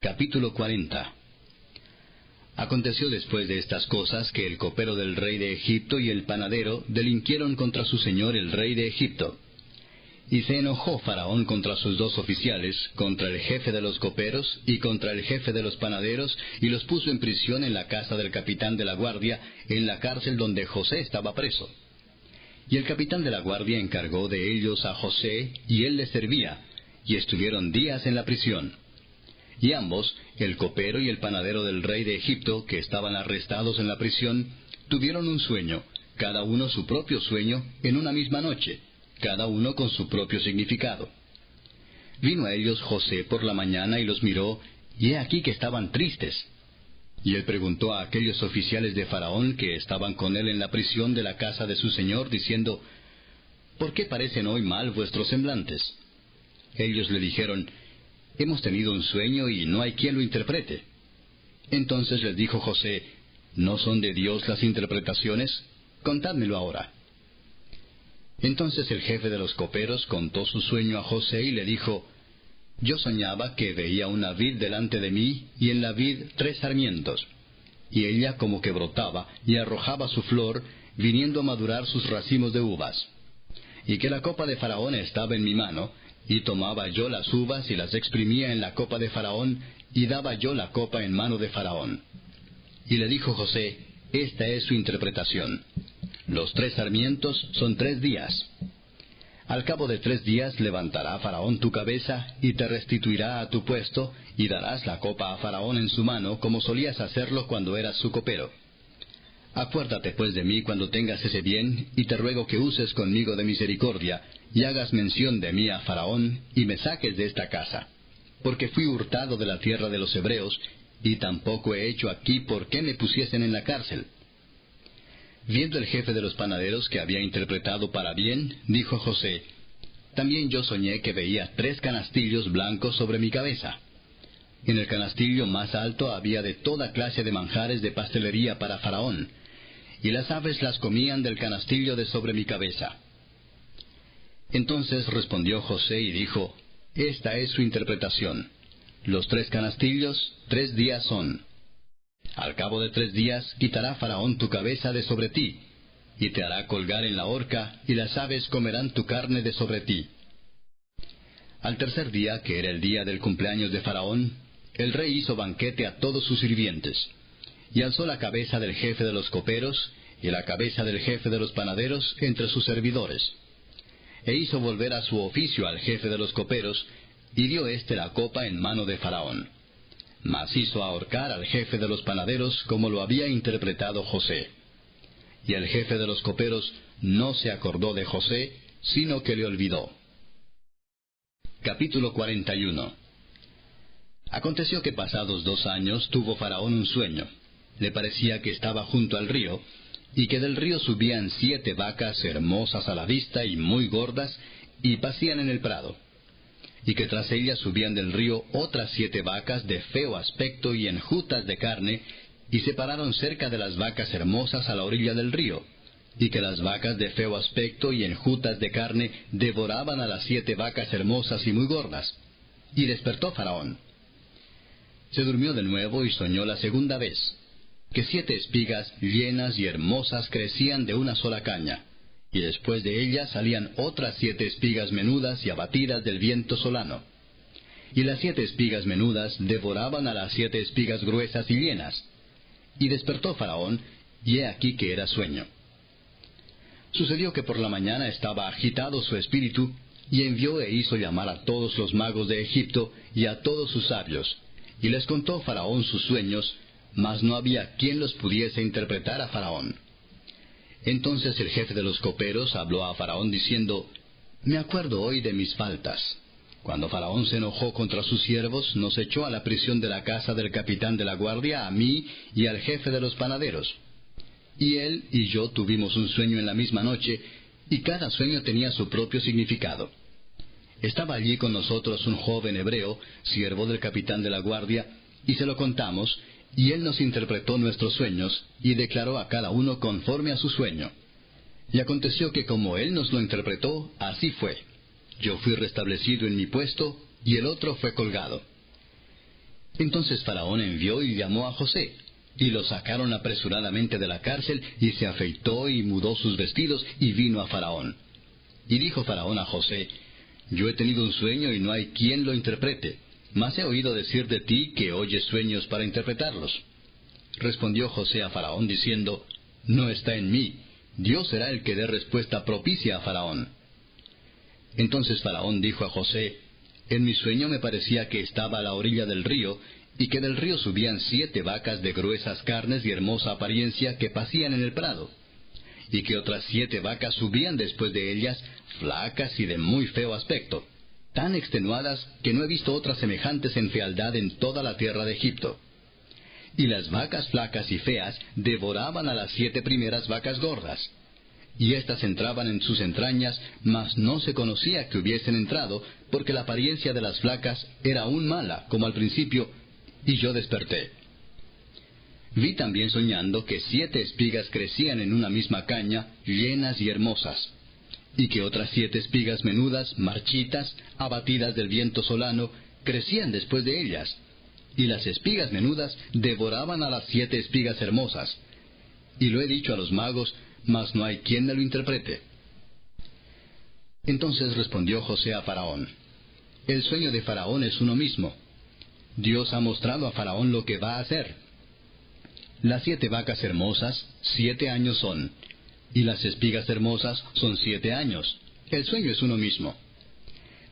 Capítulo 40. Aconteció después de estas cosas que el copero del rey de Egipto y el panadero delinquieron contra su señor el rey de Egipto. Y se enojó Faraón contra sus dos oficiales, contra el jefe de los coperos y contra el jefe de los panaderos, y los puso en prisión en la casa del capitán de la guardia, en la cárcel donde José estaba preso. Y el capitán de la guardia encargó de ellos a José, y él les servía, y estuvieron días en la prisión. Y ambos, el copero y el panadero del rey de Egipto, que estaban arrestados en la prisión, tuvieron un sueño, cada uno su propio sueño, en una misma noche, cada uno con su propio significado. Vino a ellos José por la mañana y los miró, y he aquí que estaban tristes. Y él preguntó a aquellos oficiales de Faraón que estaban con él en la prisión de la casa de su señor, diciendo, ¿por qué parecen hoy mal vuestros semblantes? Ellos le dijeron, hemos tenido un sueño y no hay quien lo interprete. Entonces les dijo José, ¿no son de Dios las interpretaciones? Contádmelo ahora. Entonces el jefe de los coperos contó su sueño a José y le dijo, yo soñaba que veía una vid delante de mí, y en la vid 3 sarmientos, y ella como que brotaba y arrojaba su flor, viniendo a madurar sus racimos de uvas. Y que la copa de Faraón estaba en mi mano, y tomaba yo las uvas y las exprimía en la copa de Faraón, y daba yo la copa en mano de Faraón. Y le dijo José, esta es su interpretación. Los 3 sarmientos son 3 días. Al cabo de 3 días levantará Faraón tu cabeza, y te restituirá a tu puesto, y darás la copa a Faraón en su mano, como solías hacerlo cuando eras su copero. Acuérdate pues de mí cuando tengas ese bien, y te ruego que uses conmigo de misericordia, y hagas mención de mí a Faraón, y me saques de esta casa. Porque fui hurtado de la tierra de los hebreos, y tampoco he hecho aquí por qué me pusiesen en la cárcel. Viendo el jefe de los panaderos que había interpretado para bien, dijo José, también yo soñé que veía 3 canastillos blancos sobre mi cabeza. En el canastillo más alto había de toda clase de manjares de pastelería para Faraón, y las aves las comían del canastillo de sobre mi cabeza. Entonces respondió José y dijo, esta es su interpretación. Los 3 canastillos, 3 días son. Al cabo de 3 días quitará Faraón tu cabeza de sobre ti, y te hará colgar en la horca, y las aves comerán tu carne de sobre ti. Al tercer día, que era el día del cumpleaños de Faraón, el rey hizo banquete a todos sus sirvientes, y alzó la cabeza del jefe de los coperos, y la cabeza del jefe de los panaderos entre sus servidores. E hizo volver a su oficio al jefe de los coperos, y dio éste la copa en mano de Faraón. Mas hizo ahorcar al jefe de los panaderos como lo había interpretado José. Y el jefe de los coperos no se acordó de José, sino que le olvidó. Capítulo 41. Aconteció que pasados 2 años tuvo Faraón un sueño. Le parecía que estaba junto al río, y que del río subían 7 vacas hermosas a la vista y muy gordas, y pacían en el prado. Y que tras ellas subían del río otras 7 vacas de feo aspecto y enjutas de carne, y se pararon cerca de las vacas hermosas a la orilla del río, y que las vacas de feo aspecto y enjutas de carne devoraban a las 7 vacas hermosas y muy gordas. Y despertó Faraón. Se durmió de nuevo y soñó la segunda vez, que 7 espigas llenas y hermosas crecían de una sola caña, y después de ellas salían otras 7 espigas menudas y abatidas del viento solano. Y las 7 espigas menudas devoraban a las 7 espigas gruesas y llenas. Y despertó Faraón, y he aquí que era sueño. Sucedió que por la mañana estaba agitado su espíritu, y envió e hizo llamar a todos los magos de Egipto y a todos sus sabios, y les contó Faraón sus sueños, mas no había quien los pudiese interpretar a Faraón. Entonces el jefe de los coperos habló a Faraón diciendo, me acuerdo hoy de mis faltas. Cuando Faraón se enojó contra sus siervos, nos echó a la prisión de la casa del capitán de la guardia, a mí y al jefe de los panaderos. Y él y yo tuvimos un sueño en la misma noche, y cada sueño tenía su propio significado. Estaba allí con nosotros un joven hebreo, siervo del capitán de la guardia, y se lo contamos, y él nos interpretó nuestros sueños, y declaró a cada uno conforme a su sueño. Y aconteció que como él nos lo interpretó, así fue. Yo fui restablecido en mi puesto, y el otro fue colgado. Entonces Faraón envió y llamó a José, y lo sacaron apresuradamente de la cárcel, y se afeitó y mudó sus vestidos, y vino a Faraón. Y dijo Faraón a José, yo he tenido un sueño y no hay quien lo interprete, mas he oído decir de ti que oyes sueños para interpretarlos. Respondió José a Faraón diciendo, no está en mí, Dios será el que dé respuesta propicia a Faraón. Entonces Faraón dijo a José, en mi sueño me parecía que estaba a la orilla del río, y que del río subían 7 vacas de gruesas carnes y hermosa apariencia que pacían en el prado, y que otras 7 vacas subían después de ellas, flacas y de muy feo aspecto, tan extenuadas que no he visto otras semejantes en fealdad en toda la tierra de Egipto. Y las vacas flacas y feas devoraban a las 7 primeras vacas gordas. Y éstas entraban en sus entrañas, mas no se conocía que hubiesen entrado, porque la apariencia de las flacas era aún mala, como al principio, y yo desperté. Vi también soñando que 7 espigas crecían en una misma caña, llenas y hermosas, y que otras 7 espigas menudas, marchitas, abatidas del viento solano, crecían después de ellas, y las espigas menudas devoraban a las 7 espigas hermosas. Y lo he dicho a los magos, mas no hay quien me lo interprete. Entonces respondió José a Faraón, el sueño de Faraón es uno mismo. Dios ha mostrado a Faraón lo que va a hacer. Las 7 vacas hermosas, 7 años son, y las espigas hermosas son 7 años. El sueño es uno mismo.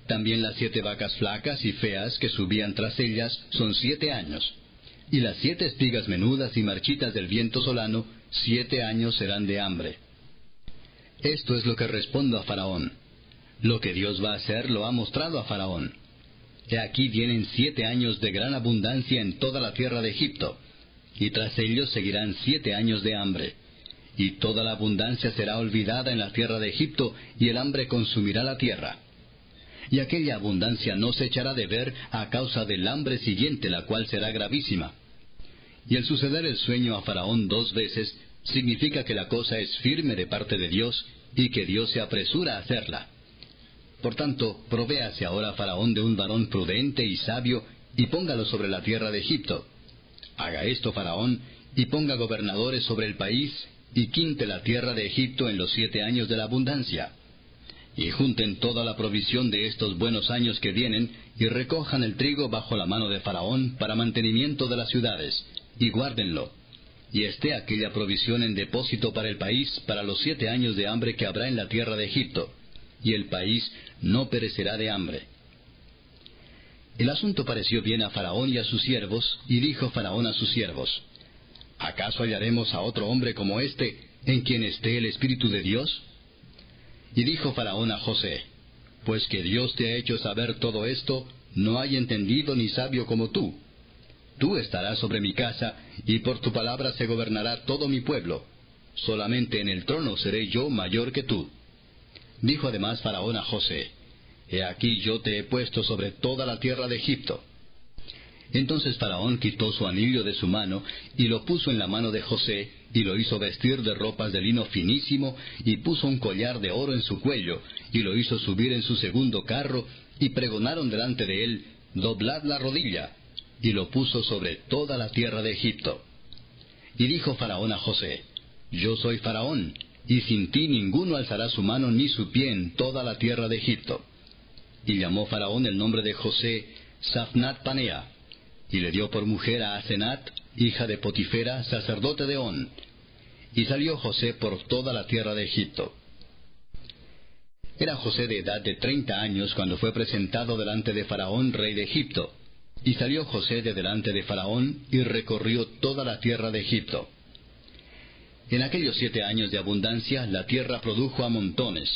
También las 7 vacas flacas y feas que subían tras ellas son 7 años. Y las 7 espigas menudas y marchitas del viento solano, 7 años serán de hambre. Esto es lo que respondo a Faraón. Lo que Dios va a hacer lo ha mostrado a Faraón. He aquí vienen 7 años de gran abundancia en toda la tierra de Egipto, y tras ellos seguirán 7 años de hambre. Y toda la abundancia será olvidada en la tierra de Egipto, y el hambre consumirá la tierra. Y aquella abundancia no se echará de ver a causa del hambre siguiente, la cual será gravísima. Y el suceder el sueño a Faraón 2 veces significa que la cosa es firme de parte de Dios, y que Dios se apresura a hacerla. Por tanto, provéase ahora Faraón de un varón prudente y sabio, y póngalo sobre la tierra de Egipto. Haga esto Faraón, y ponga gobernadores sobre el país, y quinte la tierra de Egipto en los 7 años de la abundancia. Y junten toda la provisión de estos buenos años que vienen, y recojan el trigo bajo la mano de Faraón para mantenimiento de las ciudades, y guárdenlo. Y esté aquella provisión en depósito para el país para los 7 años de hambre que habrá en la tierra de Egipto, y el país no perecerá de hambre. El asunto pareció bien a Faraón y a sus siervos, y dijo Faraón a sus siervos, ¿acaso hallaremos a otro hombre como este, en quien esté el Espíritu de Dios? Y dijo Faraón a José, pues que Dios te ha hecho saber todo esto, no hay entendido ni sabio como tú. Tú estarás sobre mi casa, y por tu palabra se gobernará todo mi pueblo. Solamente en el trono seré yo mayor que tú. Dijo además Faraón a José, he aquí yo te he puesto sobre toda la tierra de Egipto. Entonces Faraón quitó su anillo de su mano, y lo puso en la mano de José, y lo hizo vestir de ropas de lino finísimo, y puso un collar de oro en su cuello, y lo hizo subir en su segundo carro, y pregonaron delante de él, doblad la rodilla, y lo puso sobre toda la tierra de Egipto. Y dijo Faraón a José, yo soy Faraón, y sin ti ninguno alzará su mano ni su pie en toda la tierra de Egipto. Y llamó Faraón el nombre de José Zaphnath Panea, y le dio por mujer a Asenat, hija de Potifera, sacerdote de On. Y salió José por toda la tierra de Egipto. Era José de edad de 30 años cuando fue presentado delante de Faraón, rey de Egipto. Y salió José de delante de Faraón, y recorrió toda la tierra de Egipto. En aquellos 7 años de abundancia, la tierra produjo a montones.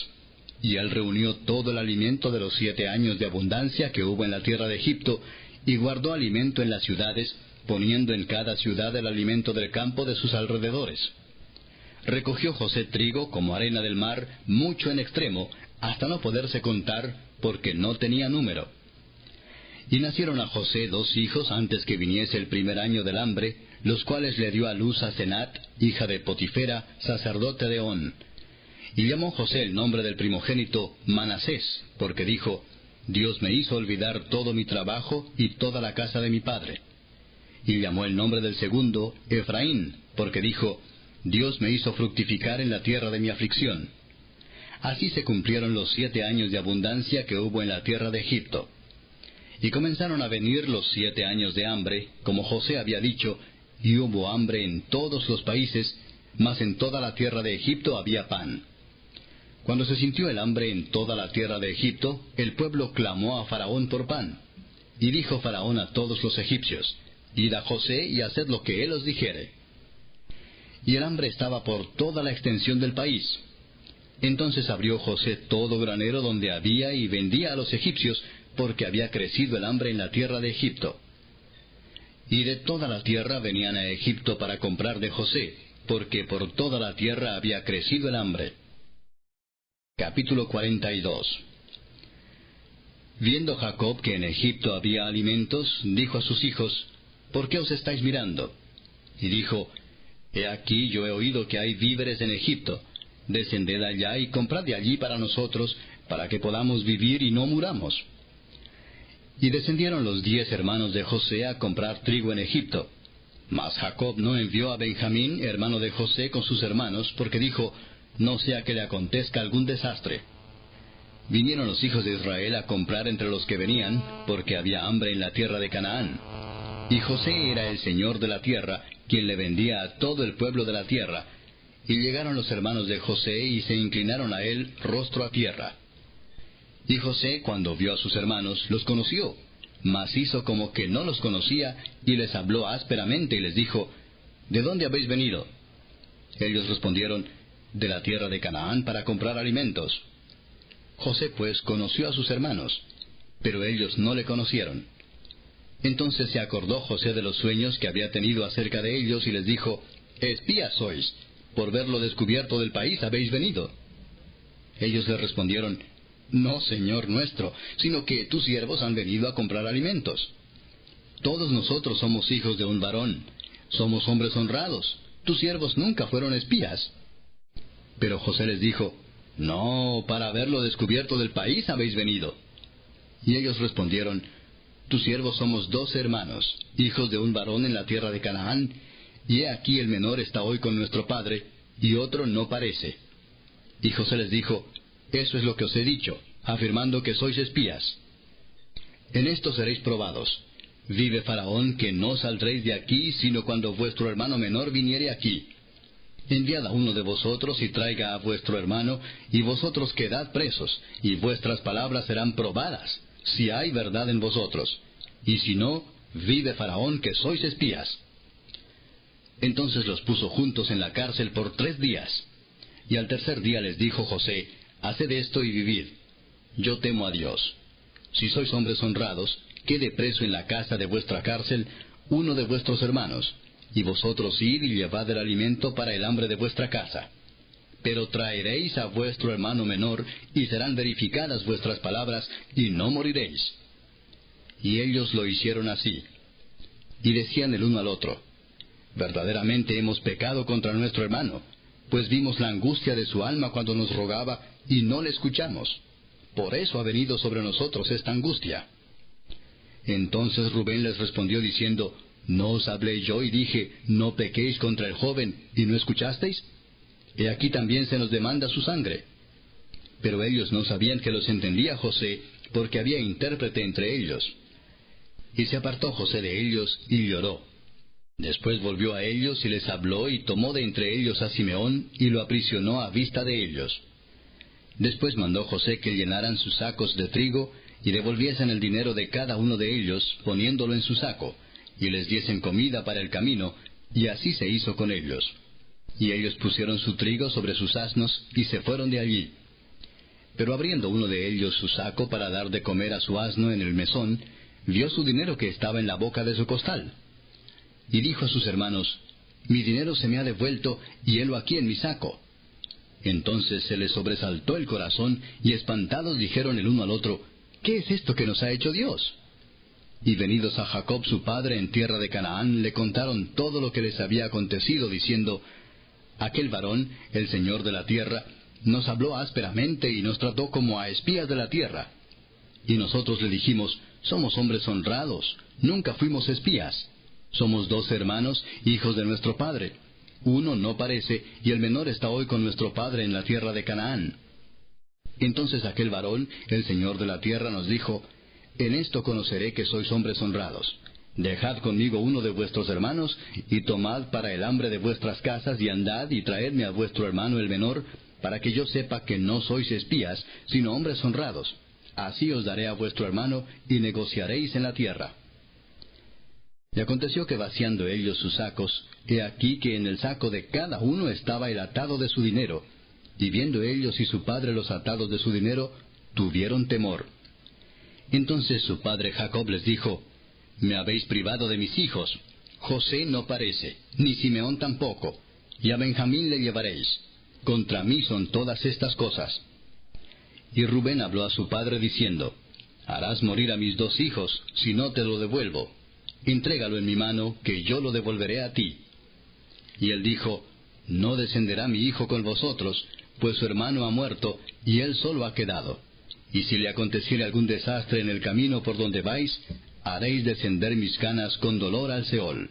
Y él reunió todo el alimento de los 7 años de abundancia que hubo en la tierra de Egipto, y guardó alimento en las ciudades, poniendo en cada ciudad el alimento del campo de sus alrededores. Recogió José trigo como arena del mar, mucho en extremo, hasta no poderse contar, porque no tenía número. Y nacieron a José 2 hijos antes que viniese el primer año del hambre, los cuales le dio a luz a Asenat, hija de Potifera, sacerdote de On. Y llamó José el nombre del primogénito Manasés, porque dijo, Dios me hizo olvidar todo mi trabajo y toda la casa de mi padre. y llamó el nombre del segundo Efraín, porque dijo, Dios me hizo fructificar en la tierra de mi aflicción. Así se cumplieron los 7 años de abundancia que hubo en la tierra de Egipto. Y comenzaron a venir los 7 años de hambre, como José había dicho, y hubo hambre en todos los países, mas en toda la tierra de Egipto había pan. Cuando se sintió el hambre en toda la tierra de Egipto, el pueblo clamó a Faraón por pan. Y dijo Faraón a todos los egipcios, Id a José y haced lo que él os dijere. Y el hambre estaba por toda la extensión del país. Entonces abrió José todo granero donde había y vendía a los egipcios, porque había crecido el hambre en la tierra de Egipto. Y de toda la tierra venían a Egipto para comprar de José, porque por toda la tierra había crecido el hambre. Capítulo 42. Viendo Jacob que en Egipto había alimentos, dijo a sus hijos, ¿por qué os estáis mirando? Y dijo, He aquí yo he oído que hay víveres en Egipto. Descended allá y comprad de allí para nosotros, para que podamos vivir y no muramos. Y descendieron los 10 hermanos de José a comprar trigo en Egipto. Mas Jacob no envió a Benjamín, hermano de José, con sus hermanos, porque dijo, no sea que le acontezca algún desastre. Vinieron los hijos de Israel a comprar entre los que venían, porque había hambre en la tierra de Canaán. Y José era el señor de la tierra, quien le vendía a todo el pueblo de la tierra. Y llegaron los hermanos de José y se inclinaron a él rostro a tierra. Y José, cuando vio a sus hermanos, los conoció, mas hizo como que no los conocía, y les habló ásperamente y les dijo, ¿de dónde habéis venido? Ellos respondieron, de la tierra de Canaán para comprar alimentos. José pues conoció a sus hermanos, pero ellos no le conocieron. Entonces se acordó José de los sueños que había tenido acerca de ellos, y les dijo, espías sois, por verlo descubierto del país habéis venido. Ellos le respondieron, no, señor nuestro, sino que tus siervos han venido a comprar alimentos. Todos nosotros somos hijos de un varón, somos hombres honrados, tus siervos nunca fueron espías. Pero José les dijo, no, para haberlo descubierto del país habéis venido. Y ellos respondieron, tus siervos somos 12 hermanos, hijos de un varón en la tierra de Canaán, y he aquí el menor está hoy con nuestro padre, y otro no parece. Y José les dijo, eso es lo que os he dicho, afirmando que sois espías. En esto seréis probados. Vive Faraón que no saldréis de aquí, sino cuando vuestro hermano menor viniere aquí. Enviad a uno de vosotros y traiga a vuestro hermano, y vosotros quedad presos, y vuestras palabras serán probadas, si hay verdad en vosotros. Y si no, vive Faraón que sois espías. Entonces los puso juntos en la cárcel por 3 días. Y al tercer día les dijo José, haced esto y vivid. Yo temo a Dios. Si sois hombres honrados, quede preso en la casa de vuestra cárcel uno de vuestros hermanos, y vosotros id y llevad el alimento para el hambre de vuestra casa. Pero traeréis a vuestro hermano menor, y serán verificadas vuestras palabras, y no moriréis. Y ellos lo hicieron así. Y decían el uno al otro, verdaderamente hemos pecado contra nuestro hermano, pues vimos la angustia de su alma cuando nos rogaba, y no le escuchamos. Por eso ha venido sobre nosotros esta angustia. Entonces Rubén les respondió diciendo, ¿no os hablé yo y dije, no pequéis contra el joven, y no escuchasteis? He aquí también se nos demanda su sangre. Pero ellos no sabían que los entendía José, porque había intérprete entre ellos. Y se apartó José de ellos, y lloró. Después volvió a ellos, y les habló, y tomó de entre ellos a Simeón, y lo aprisionó a vista de ellos. Después mandó José que llenaran sus sacos de trigo, y devolviesen el dinero de cada uno de ellos, poniéndolo en su saco, y les diesen comida para el camino, y así se hizo con ellos. Y ellos pusieron su trigo sobre sus asnos, y se fueron de allí. Pero abriendo uno de ellos su saco para dar de comer a su asno en el mesón, vio su dinero que estaba en la boca de su costal. Y dijo a sus hermanos, mi dinero se me ha devuelto, y helo aquí en mi saco. Entonces se les sobresaltó el corazón, y espantados dijeron el uno al otro, ¿qué es esto que nos ha hecho Dios? Y venidos a Jacob su padre en tierra de Canaán, le contaron todo lo que les había acontecido, diciendo, aquel varón, el señor de la tierra, nos habló ásperamente y nos trató como a espías de la tierra. Y nosotros le dijimos, somos hombres honrados, nunca fuimos espías. Somos 2 hermanos, hijos de nuestro padre. Uno no parece, y el menor está hoy con nuestro padre en la tierra de Canaán. Entonces aquel varón, el señor de la tierra, nos dijo, en esto conoceré que sois hombres honrados. Dejad conmigo uno de vuestros hermanos, y tomad para el hambre de vuestras casas, y andad y traedme a vuestro hermano el menor, para que yo sepa que no sois espías, sino hombres honrados. Así os daré a vuestro hermano, y negociaréis en la tierra. Y aconteció que vaciando ellos sus sacos, he aquí que en el saco de cada uno estaba el atado de su dinero, y viendo ellos y su padre los atados de su dinero, tuvieron temor. Entonces su padre Jacob les dijo, me habéis privado de mis hijos. José no parece, ni Simeón tampoco, y a Benjamín le llevaréis. Contra mí son todas estas cosas. Y Rubén habló a su padre diciendo, harás morir a mis 2 hijos, si no te lo devuelvo. Entrégalo en mi mano, que yo lo devolveré a ti. Y él dijo, no descenderá mi hijo con vosotros, pues su hermano ha muerto, y él solo ha quedado. Y si le aconteciere algún desastre en el camino por donde vais, haréis descender mis canas con dolor al Seol.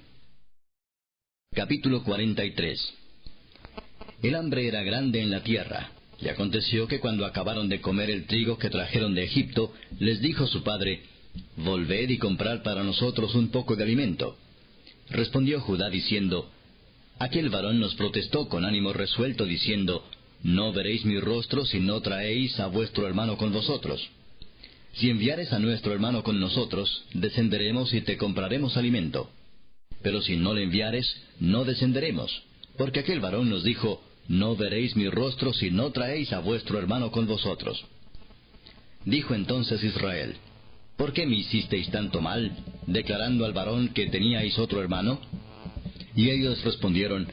Capítulo 43. El hambre era grande en la tierra, y aconteció que cuando acabaron de comer el trigo que trajeron de Egipto, les dijo su padre, volved y comprad para nosotros un poco de alimento. Respondió Judá diciendo, aquel varón nos protestó con ánimo resuelto, diciendo, no veréis mi rostro si no traéis a vuestro hermano con vosotros. Si enviares a nuestro hermano con nosotros, descenderemos y te compraremos alimento. Pero si no le enviares, no descenderemos, porque aquel varón nos dijo, no veréis mi rostro si no traéis a vuestro hermano con vosotros. Dijo entonces Israel, ¿por qué me hicisteis tanto mal, declarando al varón que teníais otro hermano? Y ellos respondieron,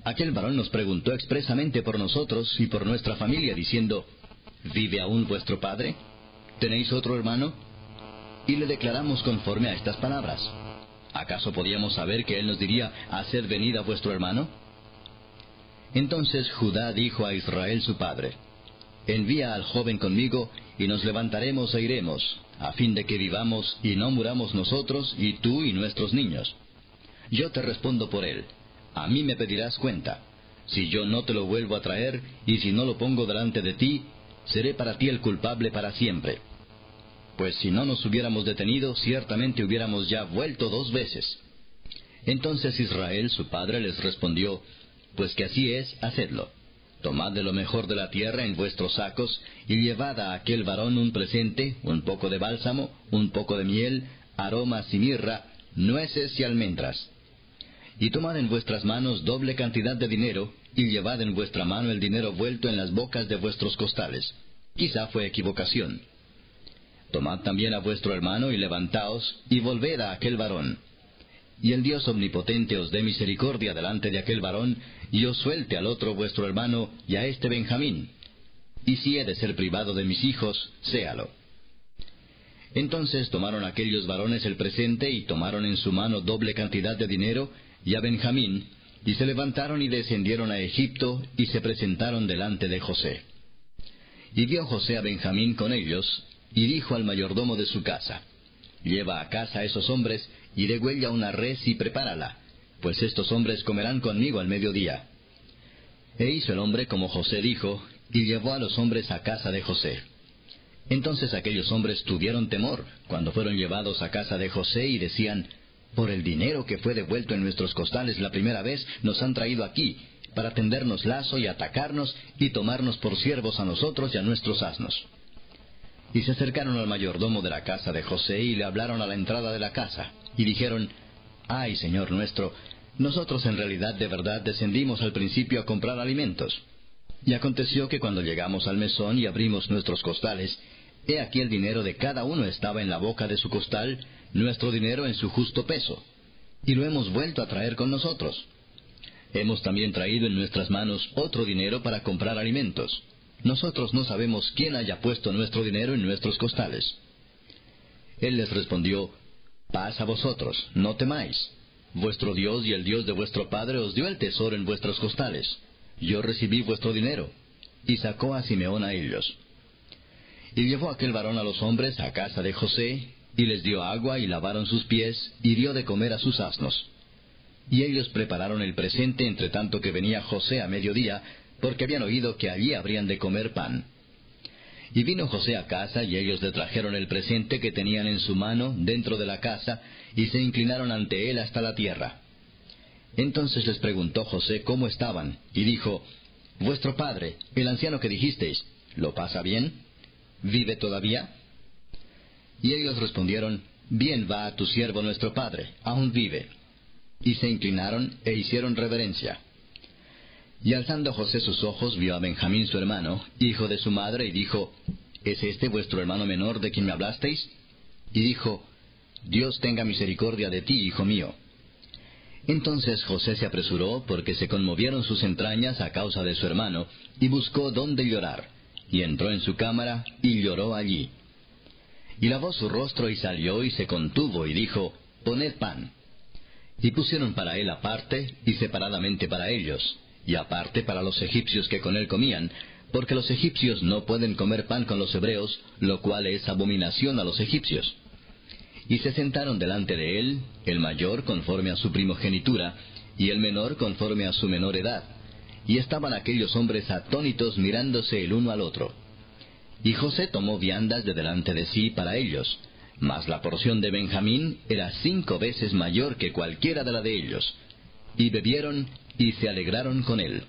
aquel varón nos preguntó expresamente por nosotros y por nuestra familia, diciendo, ¿vive aún vuestro padre? ¿Tenéis otro hermano? Y le declaramos conforme a estas palabras. ¿Acaso podíamos saber que él nos diría, haced venir a vuestro hermano? Entonces Judá dijo a Israel su padre, envía al joven conmigo, y nos levantaremos e iremos, a fin de que vivamos y no muramos nosotros, y tú y nuestros niños. Yo te respondo por él, a mí me pedirás cuenta. Si yo no te lo vuelvo a traer, y si no lo pongo delante de ti, seré para ti el culpable para siempre. Pues si no nos hubiéramos detenido, ciertamente hubiéramos ya vuelto 2 veces. Entonces Israel su padre les respondió, pues que así es, hacedlo. Tomad de lo mejor de la tierra en vuestros sacos, y llevad a aquel varón un presente, un poco de bálsamo, un poco de miel, aromas y mirra, nueces y almendras. Y tomad en vuestras manos doble cantidad de dinero, y llevad en vuestra mano el dinero vuelto en las bocas de vuestros costales. Quizá fue equivocación. Tomad también a vuestro hermano, y levantaos, y volved a aquel varón. Y el Dios omnipotente os dé misericordia delante de aquel varón, y os suelte al otro vuestro hermano, y a este Benjamín. Y si he de ser privado de mis hijos, séalo. Entonces tomaron aquellos varones el presente, y tomaron en su mano doble cantidad de dinero, y a Benjamín, y se levantaron y descendieron a Egipto, y se presentaron delante de José. Y vio José a Benjamín con ellos, y dijo al mayordomo de su casa, lleva a casa a esos hombres, y degüella una res y prepárala, pues estos hombres comerán conmigo al mediodía. E hizo el hombre como José dijo, y llevó a los hombres a casa de José. Entonces aquellos hombres tuvieron temor, cuando fueron llevados a casa de José, y decían, por el dinero que fue devuelto en nuestros costales la primera vez, nos han traído aquí, para tendernos lazo y atacarnos, y tomarnos por siervos a nosotros y a nuestros asnos. Y se acercaron al mayordomo de la casa de José, y le hablaron a la entrada de la casa, y dijeron, ay, señor nuestro, nosotros en realidad de verdad descendimos al principio a comprar alimentos. Y aconteció que cuando llegamos al mesón y abrimos nuestros costales, he aquí el dinero de cada uno estaba en la boca de su costal, nuestro dinero en su justo peso, y lo hemos vuelto a traer con nosotros. Hemos también traído en nuestras manos otro dinero para comprar alimentos. Nosotros no sabemos quién haya puesto nuestro dinero en nuestros costales. Él les respondió, paz a vosotros, no temáis. Vuestro Dios y el Dios de vuestro Padre os dio el tesoro en vuestros costales. Yo recibí vuestro dinero. Y sacó a Simeón a ellos. Y llevó aquel varón a los hombres a casa de José, y les dio agua y lavaron sus pies, y dio de comer a sus asnos. Y ellos prepararon el presente entre tanto que venía José a mediodía, porque habían oído que allí habrían de comer pan. Y vino José a casa, y ellos le trajeron el presente que tenían en su mano dentro de la casa, y se inclinaron ante él hasta la tierra. Entonces les preguntó José cómo estaban, y dijo, «Vuestro padre, el anciano que dijisteis, ¿lo pasa bien? ¿Vive todavía?» Y ellos respondieron, «Bien va a tu siervo nuestro padre, aún vive». Y se inclinaron e hicieron reverencia. Y alzando José sus ojos, vio a Benjamín su hermano, hijo de su madre, y dijo, «¿Es este vuestro hermano menor de quien me hablasteis?» Y dijo, «Dios tenga misericordia de ti, hijo mío». Entonces José se apresuró, porque se conmovieron sus entrañas a causa de su hermano, y buscó dónde llorar, y entró en su cámara, y lloró allí. Y lavó su rostro, y salió, y se contuvo, y dijo, «Poned pan». Y pusieron para él aparte, y separadamente para ellos, y aparte para los egipcios que con él comían, porque los egipcios no pueden comer pan con los hebreos, lo cual es abominación a los egipcios. Y se sentaron delante de él, el mayor conforme a su primogenitura, y el menor conforme a su menor edad. Y estaban aquellos hombres atónitos mirándose el uno al otro. Y José tomó viandas de delante de sí para ellos, mas la porción de Benjamín era 5 veces mayor que cualquiera de la de ellos. Y bebieron y se alegraron con él.